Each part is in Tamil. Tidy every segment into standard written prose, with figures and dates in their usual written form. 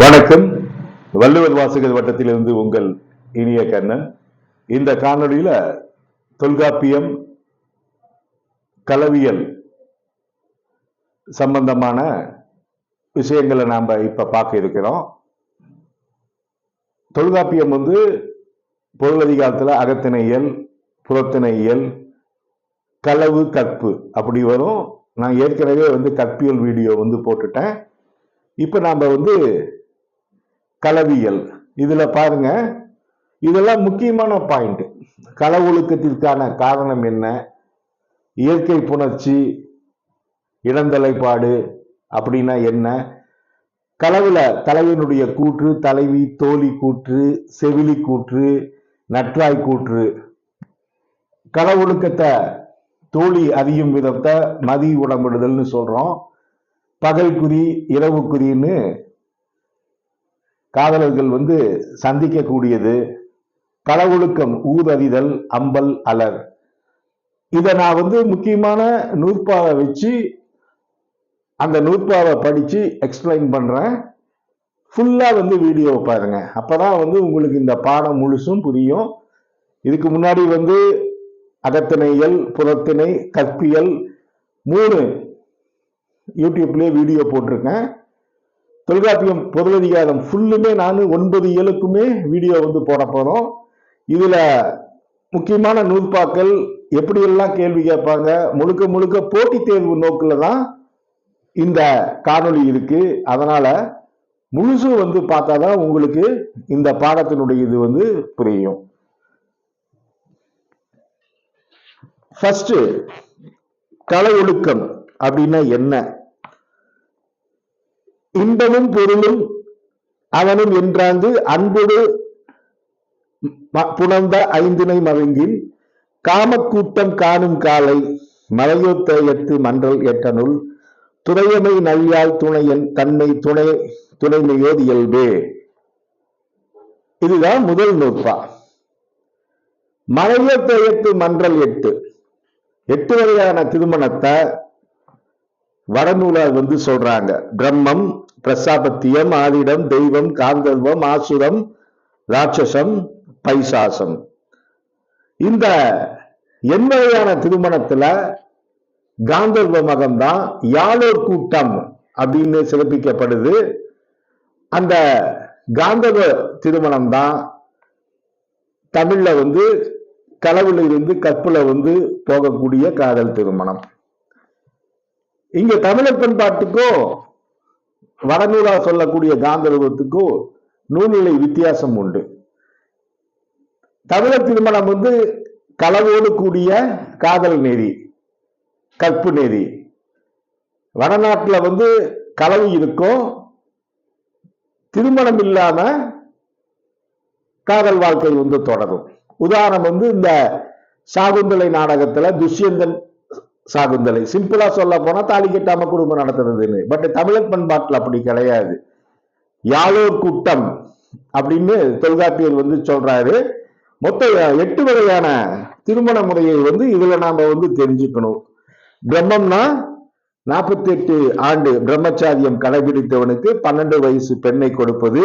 வணக்கம். வள்ளுவர் வாசகர் வட்டத்திலிருந்து உங்கள் இனிய கண்ணன். இந்த காணொலியில தொல்காப்பியம் களவியல் சம்பந்தமான விஷயங்களை நாம இப்ப பார்க்க இருக்கிறோம். தொல்காப்பியம் பொருளதிகாரத்துல அகத்திணையியல், புறத்திணையியல், களவு, கற்பு அப்படி வரும். நான் ஏற்கனவே கற்பியல் வீடியோ போட்டுட்டேன். இப்ப நாம களவியல் இதுல பாருங்க, இதெல்லாம் முக்கியமான பாயிண்ட். கள ஒழுக்கத்திற்கான காரணம் என்ன, இயற்கை புணர்ச்சி, இடந்தலைப்பாடு அப்படின்னா என்ன, களவுல தலைவனுடைய கூற்று, தலைவி, தோழி கூற்று, செவிலி கூற்று, நற்றாய் கூற்று, கள ஒழுக்கத்தை தோழி அறியும் விதத்தை மதி உடம்பிடுதல்னு சொல்றோம். பகல் குறி, இரவு குறின்னு காதலர்கள் சந்திக்கக்கூடியது. கள ஒழுக்கம் ஊதறிதல், அம்பல், அலர். இதை நான் முக்கியமான நூற்பாவை வச்சு அந்த நூற்பாவை படிச்சு எக்ஸ்பிளைன் பண்றேன். ஃபுல்லா வீடியோ பாருங்க. அப்பதான் உங்களுக்கு இந்த பாடம் முழுசும் புரியும். இதுக்கு முன்னாடி அகத்திணையல், புறத்திணை, கற்பியல் 3 யூடியூப்லயே வீடியோ போட்டிருக்கேன். தொல்காப்பியம் பொருளதிகாரம் ஃபுல்லுமே நான் 9 இயலுக்குமே வீடியோ போட போறோம். இதுல முக்கியமான நூற்பாக்கள் எப்படியெல்லாம் கேள்வி கேட்பாங்க, முழுக்க முழுக்க போட்டி தேர்வு நோக்குல தான் இந்த காணொளி இருக்கு. அதனால முழுசும் பார்த்தாதான் உங்களுக்கு இந்த பாடத்தினுடைய இது புரியும். ஃபர்ஸ்ட், கள ஒழுக்கம் அப்படின்னா என்ன? இன்பமும் பொருளும் அவனும் என்றாந்து அன்போடு புணர்ந்த ஐந்தினை மருங்கின் காமக்கூட்டம் காணும் காலை மலையோ தேயத்து மன்றல் எட்டனுள் துறையமை நல்யாள் துணையன் தன்மை துணைமையோர் இயல்பே. இதுதான் முதல் நூற்பா. மலையோ தேயத்து மன்றல் 8 வகையான திருமணத்தை வடநூலார் சொல்றாங்க. பிரம்மம், பிரசாபத்தியம், ஆதிடம், தெய்வம், காந்தர்வம், ஆசுரம், ராட்சசம், பைசாசம். இந்த 8 வகையான திருமணத்துல காந்தர்வ மகம்தான் யாழோர் கூட்டம் அப்படின்னு சிறப்பிக்கப்படுது. அந்த காந்தர்வ திருமணம் தான் தமிழ்ல களவுல இருந்து கற்புல போகக்கூடிய காதல் திருமணம். இங்க தமிழர் பண்பாட்டுக்கும் வடநூலா சொல்லக்கூடிய காந்தர்வத்துக்கும் நூல்நிலை வித்தியாசம் உண்டு. தமிழர் திருமணம் களவோடு கூடிய காதல் நெறி, கற்பு நெறி. வடநாட்டுல களவு இருக்கும், திருமணம் இல்லாம காதல் வாழ்க்கை தொடரும். உதாரணம் இந்த சாகுந்தலை நாடகத்துல துஷ்யந்தன் சாகுந்தலை, சிம்பிளா சொல்ல போனா தாலி கட்டாம குடும்பம் நடத்துறதுன்னு. பட் தமிழர் பண்பாட்டில் அப்படி கிடையாது. யாழோர் கூட்டம் அப்படின்னு தொல்காப்பியர் சொல்றாரு. மொத்தம் 8 வகையான திருமண முறையை இதுல நாம தெரிஞ்சுக்கணும். பிரம்மம்னா 48 ஆண்டு பிரம்மச்சாரியம் கடைபிடித்தவனுக்கு 12 வயசு பெண்ணை கொடுப்பது.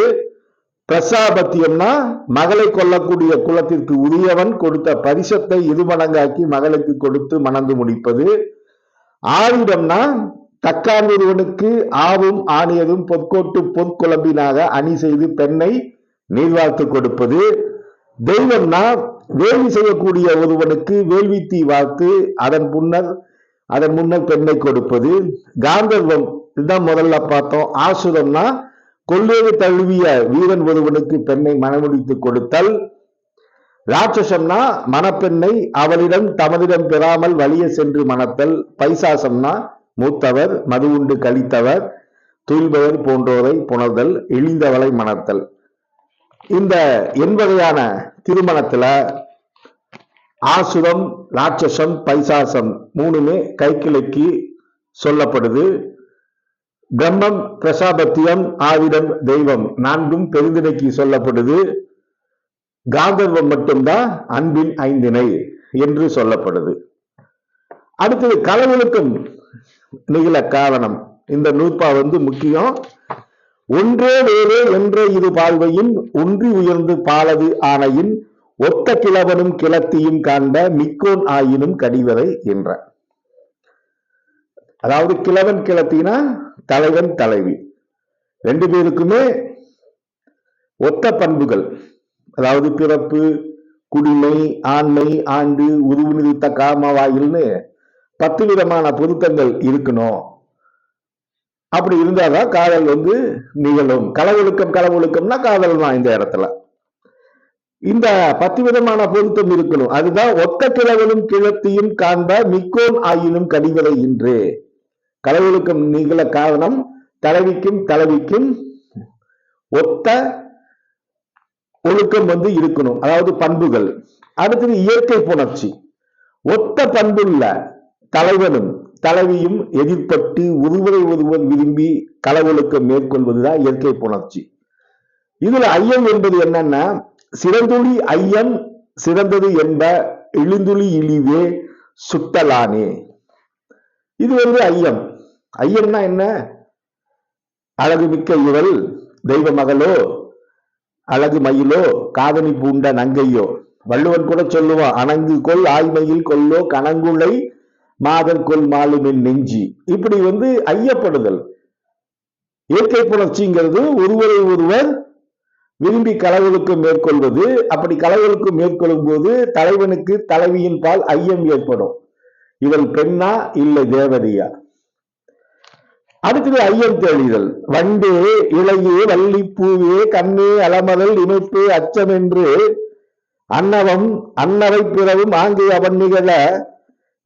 பிரசாபத்தியம்னா மகளை கொள்ளக்கூடிய குலத்திற்கு உரியவன் கொடுத்த பரிசத்தை இருமடங்காக்கி மகளுக்கு கொடுத்து மணந்து முடிப்பது. ஆயுதம்னா தக்கான் ஒருவனுக்கு ஆவும் ஆணியதும் பொற்கோட்டு பொற்குழம்பினாக அணி செய்து பெண்ணை நீர்வார்த்து கொடுப்பது. தெய்வம்னா வேள்வி செய்யக்கூடிய ஒருவனுக்கு வேள்வித்தீ வார்த்து அதன் முன்னர் பெண்ணை கொடுப்பது. காந்தர்வம் இதுதான் முதல்ல பார்த்தோம். ஆசுரம்னா கொள்ளேறு தழுவிய வீரன் ஒருவனுக்கு பெண்ணை மணமுடித்து கொடுத்தல். ராட்சசம்னா மணப்பெண்ணை அவளிடம் தமதிடம் பெறாமல் வலிய சென்று மணத்தல். பைசாசம்னா மூத்தவர், மது உண்டு கழித்தவர், துயில்பவர் போன்றோரை புணர்தல், இழிந்தவளை மணத்தல். இந்த 8 வகையான திருமணத்துல ஆசுரம், ராட்சசம், பைசாசம் 3மே கைக்கிளைக்கு சொல்லப்படுது. பிரம்மம், பிரசாபத்தியம், ஆவிடம், தெய்வம் 4ம் பெருந்திணைக்கு சொல்லப்படுது. காந்தர்வம் மட்டும்தான் அன்பின் ஐந்திணை என்று சொல்லப்படுது. அடுத்தது களவொழுக்கம் நிகழ காரணம். இந்த நூற்பா முக்கியம். ஒன்றே வேறே என்ற இது பால்வையின் ஒன்றி உயர்ந்து பாலது ஆணையின் ஒத்த கிழவனும் கிளத்தியும் காண்ட மிக்கோன் ஆயினும் கடிவரை என்ற. அதாவது கிழவன் கிளத்தினா தலைவன் தலைவி ரெண்டு பேருக்குமே ஒத்த பண்புகள், அதாவது பிறப்பு, குடிமை, ஆண்மை, ஆண்டு, உருவு நிறுத்த காம வாயில்னு 10 விதமான பொருத்தங்கள் இருக்கணும். அப்படி இருந்தாதான் காதல் நிகழும். களவொழுக்கம்னா காதல் தான். இந்த இடத்துல இந்த 10 விதமான பொருத்தம் இருக்கணும். அதுதான் ஒத்த கிழவனும் கிழத்தியும் காண்ப மிக்கோன் ஆயினும் கடிவரை இன்று. களவொழுக்கம் நிகழ காரணம் தலைவிக்கும் தலைவிக்கும் ஒத்த ஒழுக்கம் இருக்கணும், அதாவது பண்புகள். அடுத்தது இயற்கை புணர்ச்சி. ஒத்த பண்புள்ள தலைவனும் தலைவியும் எதிர்பட்டு ஒருவரை ஒருவர் விரும்பி களவொழுக்கம் மேற்கொள்வதுதான் இயற்கை புணர்ச்சி. இதுல ஐயம் என்பது என்னன்னா, சிறந்துளி ஐயம் சிறந்தது என்ப இழிந்துளி இழிவே சுட்டலானே. இது ஐயம். ஐயம்னா என்ன? அழகு மிக்க இவள் தெய்வ மகளோ, அழகு மயிலோ, காதணி பூண்ட நங்கையோ. வள்ளுவன் கூட சொல்லுவான், அணங்கு கொள் ஆய்மையில் கொல்லோ கணங்குளை மாதர் கொள் மாலுமின் நெஞ்சி. இப்படி ஐயப்படுதல். இயற்கை புணர்ச்சிங்கிறது ஒருவரை ஒருவர் விரும்பி களவொழுக்கம் மேற்கொள்வது. அப்படி களவொழுக்கம் மேற்கொள்ளும் போது தலைவனுக்கு தலைவியின் பால் ஐயம் ஏற்படும். இவள் பெண்ணா இல்லை தேவதையா? அடுத்தது ஐயம் தெளிதல். வண்டே இளையே வள்ளி பூவே கண்ணே அலமதல் இமைப்பே அச்சம் என்று அன்னவம் அன்னவை பிறவும் ஆங்கே அவன் நிகழ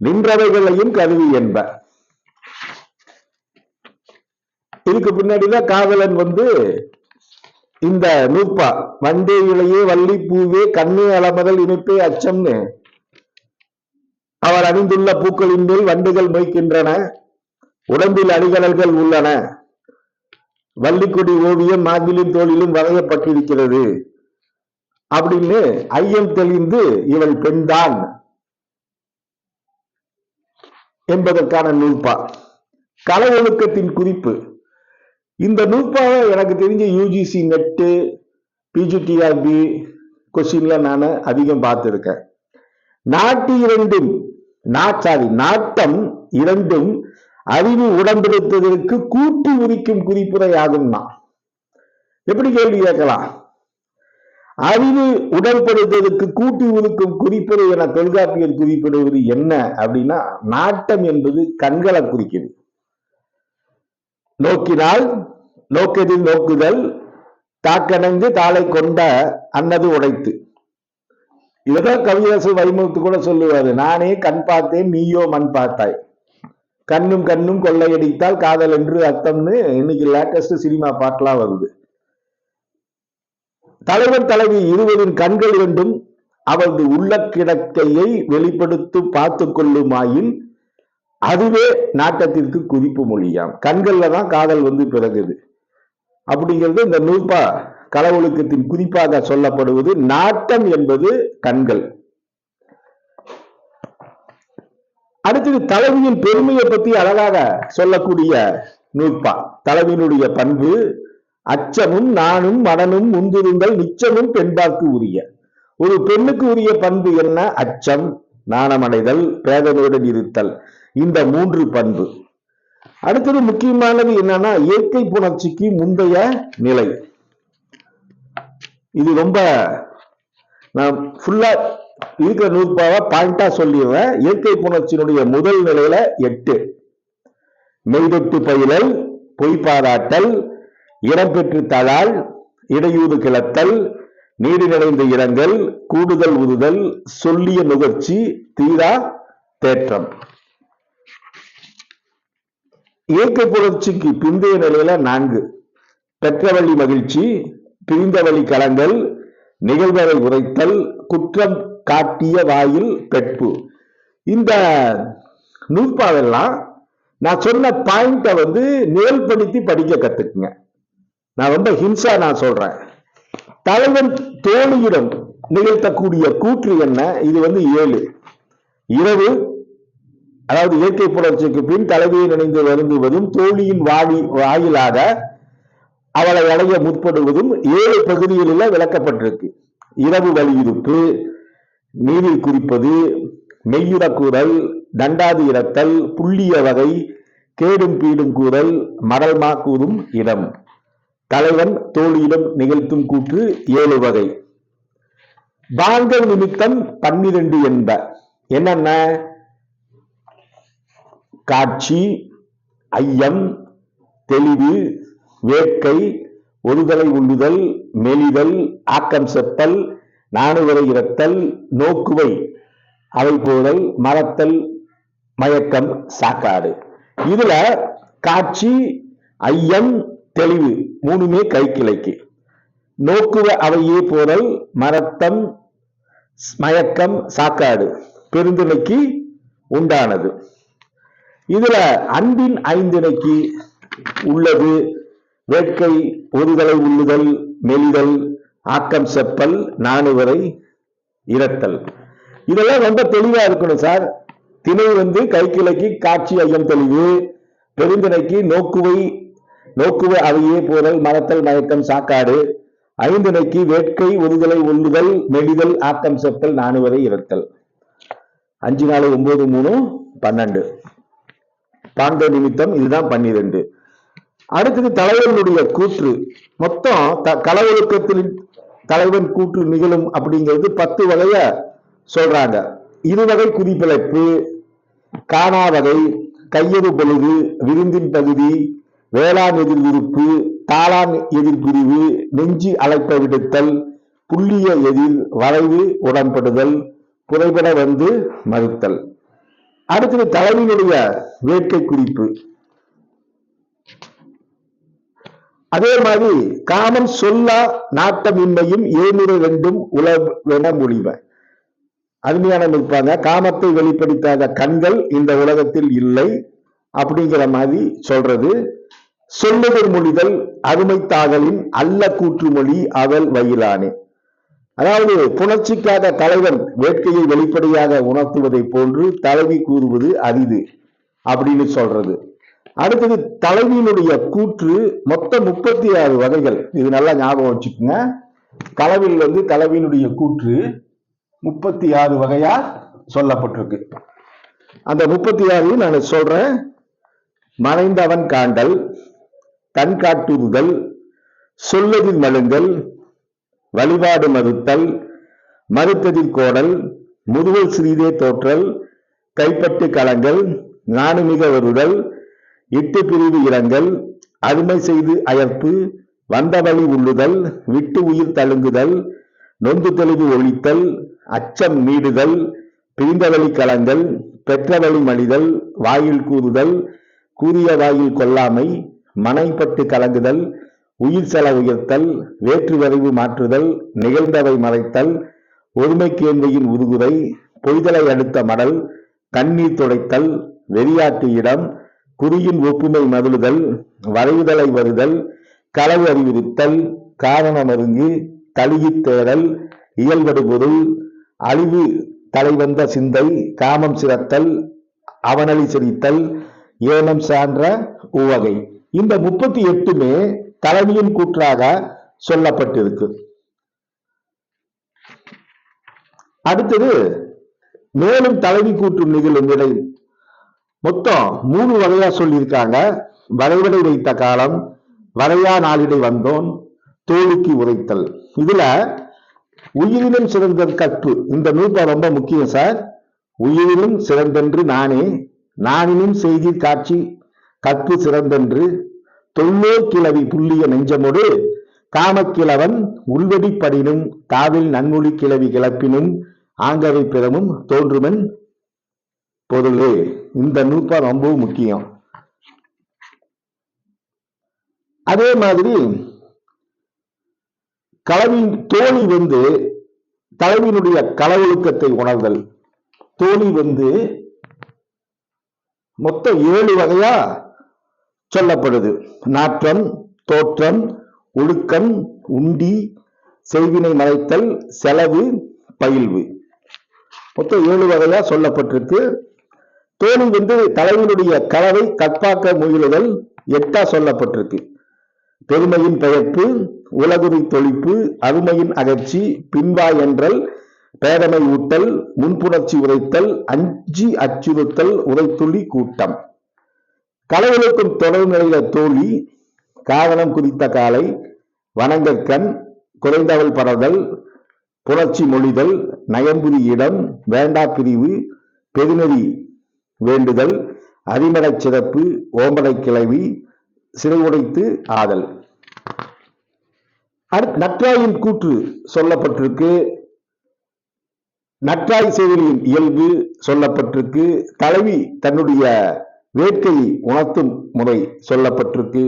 நின்றவைகளையும் கருவி என்ப. இதுக்கு பின்னாடிதான் காதலன் இந்த நூற்பா வண்டே இளையே வள்ளி பூவே கண்ணே அலமதல் இமைப்பே அச்சம்னு அவர் அணிந்துள்ள பூக்களின் மேல் வண்டுகள் மொய்க்கின்றன, உடம்பில் அடிகடல்கள் உள்ளன, வள்ளிக்கொடி ஓவியம் மார்பிலும் தோளிலும் வரையப்பட்டிருக்கிறது அப்படின்னு ஐயம் தெளிந்து இவள் பெண்தான் என்பதற்கான நூற்பா. களவொழுக்கத்தின் குறிப்பு. இந்த நூற்பாவை எனக்கு தெரிஞ்ச யூஜிசி நெட்டு பிஜிடிஆர்பி கொஸ்டின்ல நான் அதிகம் பார்த்திருக்கேன். நாட்டம் இரண்டும் அறிவு உடம்பெடுத்ததற்கு கூட்டு உரிக்கும் குறிப்புரை ஆகும்னா எப்படி கேள்வி கேட்கலாம்? அறிவு உடன்படுத்துவதற்கு கூட்டி உருக்கும் குறிப்புரை என தொல்காப்பியர் குறிப்பிடுவது என்ன அப்படின்னா, நாட்டம் என்பது கண்களை குறிக்குது. நோக்கினால் நோக்கதில் நோக்குதல் தாக்கணங்கு தாளை கொண்ட அன்னது உடைத்து. இதுதான் கவியரசு வைமுத்து கூட சொல்லுவாரு, நானே கண் பார்த்தேன் நீயோ மண் பார்த்தாய், கண்ணும் கண்ணும் கொள்ளையடித்தால் காதல் என்று அர்த்தம்னு இன்னைக்கு லேட்டஸ்ட் சினிமா பாட்டெல்லாம் வருது. தலைவன் தலைவி இருவரின் கண்கள் இரண்டும் அவரது உள்ள கிடக்கையை வெளிப்படுத்தி பார்த்து கொள்ளுமாயின் அதுவே நாட்டத்திற்கு குறிப்பு மொழியாம். கண்கள்ல தான் காதல் பிறகுது அப்படிங்கிறது இந்த நூற்பா களவொழுக்கத்தின் குறிப்பாக சொல்லப்படுவது. நாட்டம் என்பது கண்கள். அடுத்தது தலைவியின் பெருமையை பற்றி அழகாக சொல்லக்கூடிய நூற்பா. தலைவியினுடைய பண்பு அச்சமும் நானும் மனனும் முந்திருந்தல் நிச்சமும் பெண்பார்க்கு உரிய. ஒரு பெண்ணுக்கு உரிய பண்பு என்ன? அச்சம், நாணமடைதல், பேதனுடன் இருத்தல். இந்த 3 பண்பு. அடுத்தது முக்கியமானது என்னன்னா, இயற்கை புணர்ச்சிக்கு முந்தைய நிலை. இது ரொம்ப நான் ஃபுல்லா இருக்கிற நூற்பாவை பாயிண்டா சொல்லிடுறேன். இயற்கை புணர்ச்சியினுடைய முதல் நிலையில 8: மெய்தொட்டு பயிலல், பொய் பாராட்டல், இடம்பெற்று தளால், இடையூறு கிளத்தல், நீடி நிறைந்த இடங்கள், கூடுதல் உறுதல், சொல்லிய நுகர்ச்சி, தீரா தேற்றம். இயற்கை புணர்ச்சிக்கு பிந்தைய நிலையில 4: பெற்றவழி மகிழ்ச்சி, பிரிந்தவழி களங்கள், நிகழ்வரை உரைத்தல், குற்றம் காட்டிய வாயில் பெட்பு. இந்த நூற்பாவெல்லாம் நான் சொன்ன பாயிண்ட நிழல்படுத்தி படிக்க கத்துக்குங்க. நான் ரொம்ப ஹிம்சா நான் சொல்றேன். தலைவன் தோழியிடம் நிகழ்த்தக்கூடிய கூற்று என்ன? இது 7: இரவு, அதாவது இயற்கை புணர்ச்சிக்கு பின் தலைவியை நினைந்து வருந்துவதும் தோழியின் வாயிலாக அவளை அடைய முற்படுவதும் 7 பகுதிகளில் விளக்கப்பட்டிருக்கு. இரவு வலியுறுப்பு, நீரில் குறிப்பது, மெய்யுற கூறல், தண்டாதி இறத்தல், புள்ளிய வகை, கேடும் பீடும் கூறல், மடல்மா கூறும் இடம், தலைவன் தோழியிடம் நிகழ்த்தும் கூற்று 7 வகை. பாங்கள் நிமித்தம் 12 என்ப என்னென்ன? காட்சி, ஐயம், தெளிவு, வேட்கை, ஒருதலை உள்ளுதல், மெலிதல், ஆக்கம் செப்பல், நாணுவரை இறத்தல், நோக்குவை அவை போதல், மறத்தல், மயக்கம், சாக்காடு. இதுல காட்சி, ஐயம், தெளிவு 3மே கை கிளைக்கு. நோக்குவ அவையே போதல், மறத்தம், மயக்கம், சாக்காடு பெருந்திணைக்கு உண்டானது. இதுல அன்பின் 5 உள்ளது வேட்கை, ஒருதலை உள்ளுதல், மெலிதல், ஆக்கம் செப்பல், நாணுவரை இரத்தல். இதெல்லாம் ரொம்ப தெளிவா இருக்கணும் சார். திணை கைக்கிளைக்கு காட்சி, ஐயம், தெளிவு, பெருந்திணைக்கு நோக்குவை அவையே போதல், மறத்தல், மயக்கம், சாக்காடு, 5 வேட்கை, ஒருதலை உள்ளுதல், மெலிதல், ஆக்கம் செப்பல், நாணுவரை இரத்தல். 5 4 9 3 12. பாண்ட நிமித்தம் இதுதான் 12. அடுத்தது தலைவனுடைய கூற்று. மொத்தம் களவொழுக்கத்தில் தலைவன் கூற்று நிகழும் அப்படிங்கிறது 10 வகைய சொல்றாங்க. 2 வகை குறிப்பிழப்பு, காணா வகை, கையெழு பொழுது, விருந்தின் பகுதி, வேளாண் எதிர்விருப்பு, தாளான் எதிர்பிரிவு, நெஞ்சு அழைப்ப விடுத்தல், புள்ளிய எதிர், வரைவு உடன்படுதல், புதைபட மறுத்தல். அடுத்தது தலைவனுடைய வேட்கை குறிப்பு. அதே மாதிரி காமம் சொல்லா நாட்டமின்மையும் 702 உலவென மொழிவ. அருமையான இருப்பாங்க. காமத்தை வெளிப்படுத்தாத கண்கள் இந்த உலகத்தில் இல்லை அப்படிங்கிற மாதிரி சொல்றது. சொல்லுதல் மொழிதல் அருமைத்தாகலின் அல்ல கூற்று மொழி அவள் வயிலானே. அதாவது புணர்ச்சிக்காக தலைவன் வேட்கையை வெளிப்படையாக உணர்த்துவதை போன்று தலைவி கூறுவது அரிது அப்படின்னு சொல்றது. அடுத்தது தலைவியினுடைய கூற்று மொத்தம் 36 வகைகள். இது நல்லா ஞாபகம் வச்சுக்கோங்க. களவில் தலைவியினுடைய கூற்று 36 வகையா சொல்லப்பட்டிருக்கு. அந்த 36 நான் சொல்றேன். மறைந்தவன் காண்டல், தன் காட்டுறுதல், சொல்லதில் மழுங்கல், வழிபாடு மறுத்தல், மறுத்ததில் கோடல், முதுவல் சிறிதே தோற்றல், கைப்பட்டு கலங்கல், நாணுமிக வருதல், இட்டு பிரிவு இரங்கல், அருமை செய்து அயர்ப்பு, வந்த வழி உள்ளுதல், விட்டு உயிர் தழுங்குதல், நொந்து தெளிவு ஒழித்தல், அச்சம் மீடுதல், பிரிந்த வழி கலங்கல், பெற்ற வழி மலிதல், வாயில் கூறுதல், கூறிய வாயில் கொல்லாமை, மனைப்பட்டு கலங்குதல், உயிர் செல உயர்த்தல், வேற்று வரைவு மாற்றுதல், நிகழ்ந்தவை மறைத்தல், ஒருமை கேள்வியின் உருகுதை, பொய்தலை அடுத்த மடல், கண்ணீர் துடைத்தல், வெறியாட்டு இடம், குறியின் ஒப்புமை மதுளுதல், வரைவுதலை வருதல், களவு அறிவுறுத்தல், காரண மருங்கு, தளியித் தேடல், இயல்படு பொருள், அழிவு தலைவந்த சிந்தை, காமம் சிறத்தல், அவனளி சிரித்தல், ஏனம் சான்ற உவகை. இந்த 38மே தலைவியின் கூற்றாக சொல்லப்பட்டிருக்கு. அடுத்தது மேலும் தலைவி கூற்று நிகழும் விடை மொத்தம் 3 வகையா சொல்லியிருக்காங்க. வரைவடை வைத்த காலம், வரையா நாளிடை வந்தோன், தோழிக்கு உரைத்தல். இதுல உயிரினும் சிறந்த கற்பு இந்த நூற்பா ரொம்ப முக்கியம் சார். உயிரினும் சிறந்தென்று நானே, நானினும் செய்தி காட்சி கற்பு சிறந்தென்று, தொல்லோர் கிளவி புள்ளிய நெஞ்சமோடு, காமக்கிழவன் உள்வடி படினும், தாவில் நன்மொழி கிளவி கிளப்பினும், ஆங்கவை பிறமும் தோன்றுமென் பொருளே. இந்த நூற்பா ரொம்ப முக்கியம். அதே மாதிரி களவின் தோழி தலைவியினுடைய களவொழுக்கத்தை உணர்தல். தோழி மொத்தம் 7 வகையா சொல்லப்படுது. நாற்றம், தோற்றம், ஒழுக்கம், உண்டி, செய்வினை மறைத்தல், செலவு, பயில்வு. மொத்தம் 7 வகையா சொல்லப்பட்டிருக்கு. தோழி தலைவனுடைய களவை கற்பாக்க முயலுதல் 8ஆ சொல்லப்பட்டிருக்கு. பெருமையின் பெயர்ப்பு, உலகுறி தொழிப்பு, அருமையின் அகற்சி, பின்வாய் என்றல், பேதமை ஊட்டல், முன்புணர்ச்சி உரைத்தல், அஞ்சி அச்சுறுத்தல், உரைத்துள்ளி கூட்டம். களவுகளுக்கும் தொடர் நிலையில தோழி, காரணம் குறித்த காலை, வணங்கற்கண், குறைந்தவள் பரதல், புணர்ச்சி மொழிதல், நயம்புரி இடம், வேண்டா பிரிவு, பெருநெறி வேண்டுதல், அரிமடச் சிறப்பு, ஓம்படை கிளவி, சிறை உடைத்து ஆதல். நற்றாயின் கூற்று சொல்லப்பட்டிருக்கு. நற்றாய் செயலியின் இயல்பு சொல்லப்பட்டிருக்கு. தலைவி தன்னுடைய வேட்கையை உணர்த்தும் முறை சொல்லப்பட்டிருக்கு.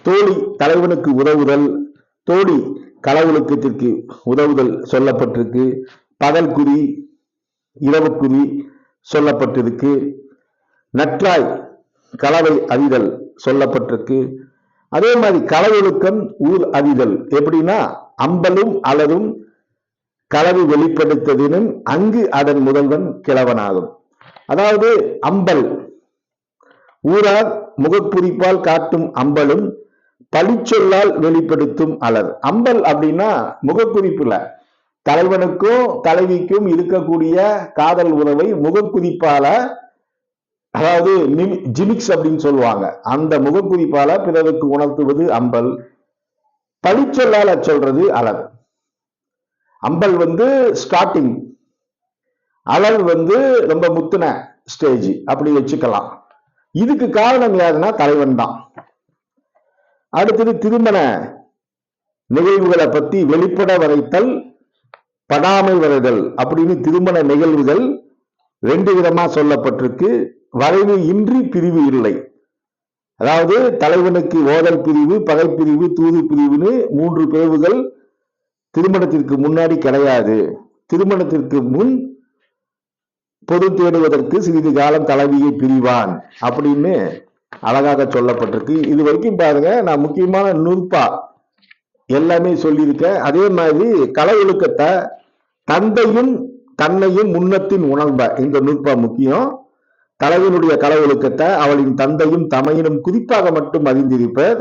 தோழி தலைவனுக்கு உதவுதல், தோழி களவொழுக்கத்திற்கு உதவுதல் சொல்லப்பட்டிருக்கு. பகல் குறி, இரவுக்குறி சொல்லப்பட்டிருக்கு. நற்றாய் களவை அறிதல் சொல்லப்பட்டிருக்கு. அதே மாதிரி களவொழுக்கம் ஊர் அறிதல் எப்படின்னா, அம்பலும் அலரும் களவு வெளிப்படுத்ததினும் அங்கு அதன் முதல்வன் கிழவனாகும். அதாவது அம்பல் ஊரார் முகக்குறிப்பால் காட்டும் அம்பலும் பழிச்சொல்லால் வெளிப்படுத்தும் அலர். அம்பல் அப்படின்னா முகக்குறிப்புல தலைவனுக்கும் தலைவிக்கும் இருக்கக்கூடிய காதல் உறவை முகக்குறிப்பால, அதாவது ஜிமிக்ஸ் அப்படின்னு சொல்லுவாங்க, அந்த முகக்குறிப்பால பிறருக்கு உணர்த்துவது அம்பல். பழிச்சொல்லால சொல்றது அலர். அம்பல் ஸ்டார்டிங், அலர் ரொம்ப முத்துன ஸ்டேஜ், அப்படி வச்சுக்கலாம். இதுக்கு காரணம் யாருன்னா தலைவன் தான். அடுத்தது திருமண நிகழ்வுகளை பத்தி வெளிப்பட வரைத்தல், படாமை வரைதல் அப்படின்னு திருமண நிகழ்வுகள் 2 விதமா சொல்லப்பட்டிருக்கு. வரைவு இன்றி பிரிவு இல்லை. அதாவது தலைவனுக்கு ஓதல் பிரிவு, பகை பிரிவு, தூது பிரிவுன்னு 3 பிரிவுகள் திருமணத்திற்கு முன்னாடி கிடையாது. திருமணத்திற்கு முன் பொது தேடுவதற்கு சிறிது காலம் தலைவியை பிரிவான் அப்படின்னு அழகாக சொல்லப்பட்டிருக்கு. இது வரைக்கும் பாருங்க, நான் முக்கியமான நூற்பா எல்லாமே சொல்லியிருக்கேன். அதே மாதிரி களவொழுக்கத்தை தந்தையும் தன்னையும் முன்னத்தின் உணர்ந்த இந்த நூற்பா முக்கியம். தலைவனுடைய களவொழுக்கத்தை அவளின் தந்தையும் தமையனும் குறிப்பாக மட்டும் அறிந்திருப்பர்.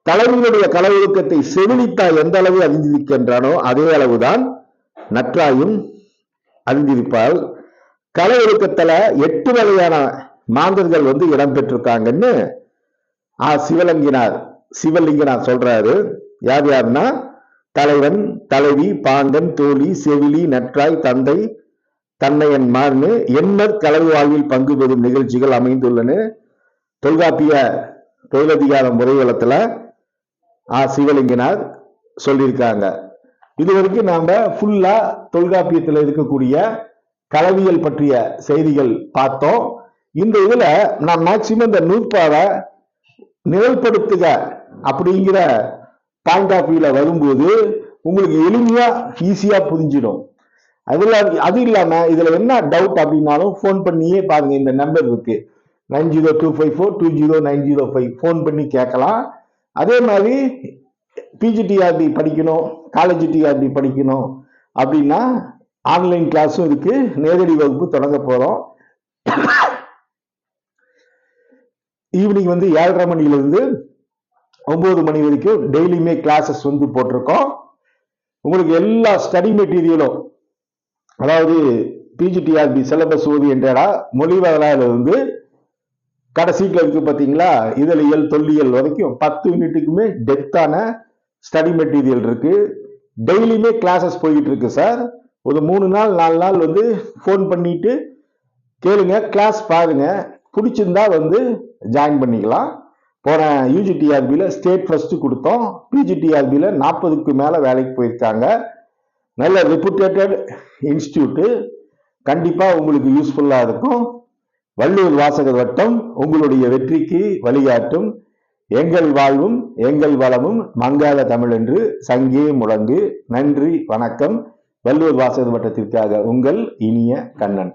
தலைவனுடைய களவொழுக்கத்தை செவிலித்தா எந்த அளவு அறிந்திருக்கின்றானோ அதே அளவுதான் நற்றாயும் அறிந்திருப்பாள். களவொழுக்கத்துல 8 வகையான மாந்தர்கள் இடம்பெற்றிருக்காங்கன்னு சிவலிங்கனார் சொல்றாரு. யார் யாருன்னா தலைவன், தலைவி, பாண்டன், தோழி, செவிலி, நற்றாய், தந்தை, தன்னையன் மார்னு எண்ணற் களவு வாழ்வில் பங்கு பெறும் நிகழ்ச்சிகள் அமைந்துள்ளன. தொல்காப்பிய தொழிலதிகார முறைவளத்துல சிவலிங்கனார் சொல்லியிருக்காங்க. இது வரைக்கும் நாம ஃபுல்லா தொல்காப்பியத்தில் இருக்கக்கூடிய களவியல் பற்றிய செய்திகள் பார்த்தோம். இந்த இதுல நான் மேக்சிமம் இந்த நூற்பாவை நிழல்படுத்துக அப்படிங்கிற பாயிண்ட் ஆஃப் வியூல வரும்போது உங்களுக்கு எளிமையா ஈஸியா புரிஞ்சிடும். அது இல்லாம இதுல என்ன டவுட் அப்படின்னாலும் போன் பண்ணியே பாருங்க. இந்த நம்பர் இருக்கு 9025420905 போன் பண்ணி கேட்கலாம். அதே மாதிரி பிஜிடிஆர்பி படிக்கணும், காலேஜ் டிஆர்பி படிக்கணும் அப்படின்னா ஆன்லைன் கிளாஸும் இருக்கு. நேரடி வகுப்பு தொடங்க போறோம். ஈவினிங் 7:30 மணிலிருந்து 9 மணி வரைக்கும் டெய்லியுமே கிளாஸஸ் போட்டிருக்கோம். உங்களுக்கு எல்லா ஸ்டடி மெட்டீரியலும், அதாவது பிஜிடிஆர்பி சிலபஸ் ஓரியன்டா மொழி வரலாறு கடைசீட்டில் இருக்கு பார்த்தீங்களா, இதழியல் தொல்லியல் வரைக்கும் 10 யூனிட்டுக்குமே டெப்தான ஸ்டடி மெட்டீரியல் இருக்கு. டெய்லியுமே கிளாஸஸ் போயிட்டு இருக்கு சார். ஒரு 3 நாள் 4 நாள் ஃபோன் பண்ணிட்டு கேளுங்க, கிளாஸ் பாருங்க, பிடிச்சிருந்தா ஜாயின் பண்ணிக்கலாம். போன யூஜிடிஆர்பியில் ஸ்டேட் ஃபர்ஸ்ட் கொடுத்தோம். பிஜிடிஆர்பியில் 40க்கு மேலே வேலைக்கு போயிருக்காங்க. நல்ல ரெப்யூட்டேட்டட் இன்ஸ்டியூட்டு. கண்டிப்பாக உங்களுக்கு யூஸ்ஃபுல்லாக இருக்கும். வள்ளுவர் வாசகர் வட்டம் உங்களுடைய வெற்றிக்கு வழிகாட்டும். எங்கள் வாழ்வும் எங்கள் வளமும் மங்காத தமிழ் என்று சங்கே முழங்கு. நன்றி, வணக்கம். வள்ளுவர் வாசகர் வட்டத்திற்காக உங்கள் இனிய கண்ணன்.